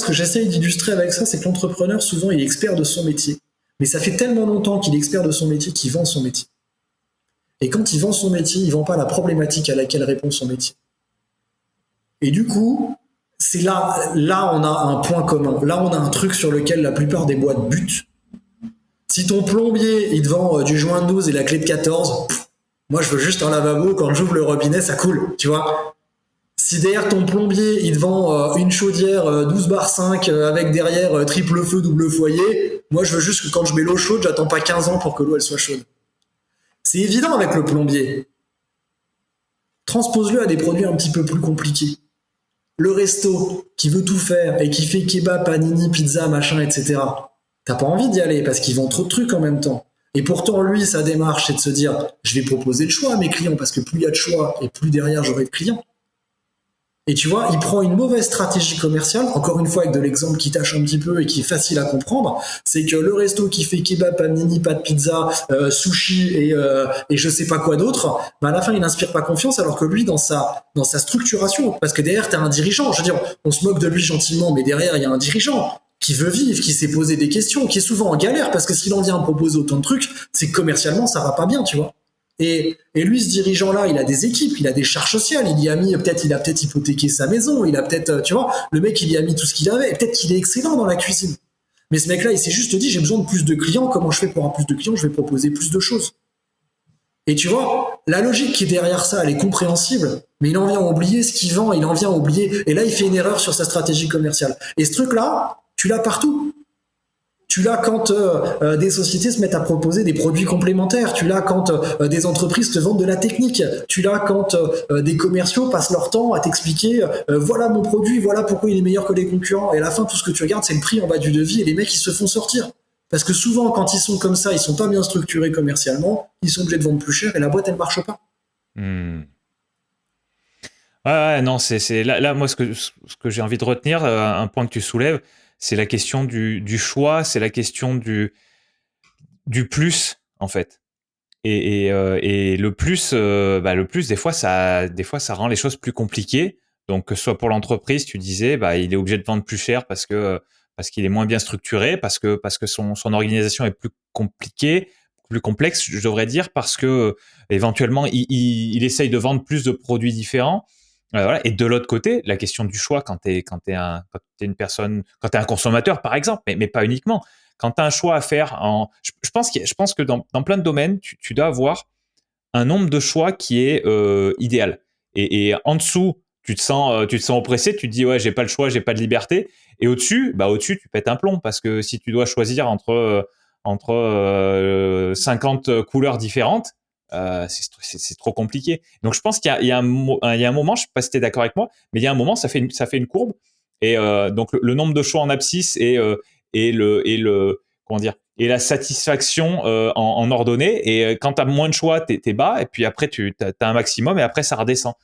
ce que j'essaye d'illustrer avec ça, c'est que l'entrepreneur, souvent, il est expert de son métier. Mais ça fait tellement longtemps qu'il est expert de son métier qu'il vend son métier. Et quand il vend son métier, il vend pas la problématique à laquelle répond son métier. Et du coup, c'est là on a un point commun. Là, on a un truc sur lequel la plupart des boîtes butent. Si ton plombier, il te vend du joint de 12 et la clé de 14, moi, je veux juste un lavabo. Quand j'ouvre le robinet, ça coule, tu vois. Si derrière ton plombier, il te vend une chaudière 12 bar 5 avec derrière triple feu, double foyer, moi, je veux juste que quand je mets l'eau chaude, j'attends pas 15 ans pour que l'eau, elle soit chaude. C'est évident avec le plombier. Transpose-le à des produits un petit peu plus compliqués. Le resto qui veut tout faire et qui fait kebab, panini, pizza, machin, etc. T'as pas envie d'y aller parce qu'ils vendent trop de trucs en même temps. Et pourtant, lui, sa démarche, c'est de se dire, je vais proposer le choix à mes clients parce que plus il y a de choix et plus derrière j'aurai de clients. Et tu vois, il prend une mauvaise stratégie commerciale, encore une fois avec de l'exemple qui tâche un petit peu et qui est facile à comprendre, c'est que le resto qui fait kebab, panini, pâte pizza, sushi et je sais pas quoi d'autre, bah à la fin il n'inspire pas confiance, alors que lui dans sa structuration, parce que derrière t'as un dirigeant, je veux dire, on se moque de lui gentiment, mais derrière il y a un dirigeant qui veut vivre, qui s'est posé des questions, qui est souvent en galère, parce que s'il en vient à proposer autant de trucs, c'est que commercialement ça va pas bien, tu vois. Et lui, ce dirigeant-là, il a des équipes, il a des charges sociales, il a peut-être hypothéqué sa maison, il a peut-être, tu vois, le mec, il y a mis tout ce qu'il avait, et peut-être qu'il est excellent dans la cuisine. Mais ce mec-là, il s'est juste dit, j'ai besoin de plus de clients, comment je fais pour avoir plus de clients? Je vais proposer plus de choses. Et tu vois, la logique qui est derrière ça, elle est compréhensible, mais il en vient à oublier ce qu'il vend, il en vient à oublier, et là, il fait une erreur sur sa stratégie commerciale. Et ce truc-là, tu l'as partout. Tu l'as quand des sociétés se mettent à proposer des produits complémentaires. Tu l'as quand des entreprises te vendent de la technique. Tu l'as quand des commerciaux passent leur temps à t'expliquer voilà mon produit, voilà pourquoi il est meilleur que les concurrents. Et à la fin, tout ce que tu regardes, c'est le prix en bas du devis et les mecs, ils se font sortir. Parce que souvent, quand ils sont comme ça, ils sont pas bien structurés commercialement, ils sont obligés de vendre plus cher et la boîte, elle marche pas. Ouais, non, c'est là, moi, ce que j'ai envie de retenir, un point que tu soulèves, c'est la question du choix, c'est la question du plus, en fait. Et le plus, des fois, ça rend les choses plus compliquées. Donc, que ce soit pour l'entreprise, tu disais, il est obligé de vendre plus cher parce qu'il est moins bien structuré, parce que son organisation est plus compliquée, plus complexe, je devrais dire, parce que éventuellement, il essaye de vendre plus de produits différents. Voilà. Et de l'autre côté, la question du choix quand t'es une personne, quand t'es un consommateur, par exemple, mais pas uniquement. Quand tu as un choix à faire, je pense que dans plein de domaines, tu dois avoir un nombre de choix qui est idéal. Et en dessous, tu te sens oppressé, tu te dis ouais, j'ai pas le choix, j'ai pas de liberté. Et au-dessus, tu pètes un plomb parce que si tu dois choisir entre 50 couleurs différentes, c'est trop compliqué. Donc je pense qu'il y a un moment, je sais pas si tu es d'accord avec moi, mais il y a un moment, ça fait une courbe. Et donc le nombre de choix en abscisse et comment dire, et la satisfaction en ordonnée. Et quand tu as moins de choix, t'es bas, et puis après tu as un maximum, et après ça redescend.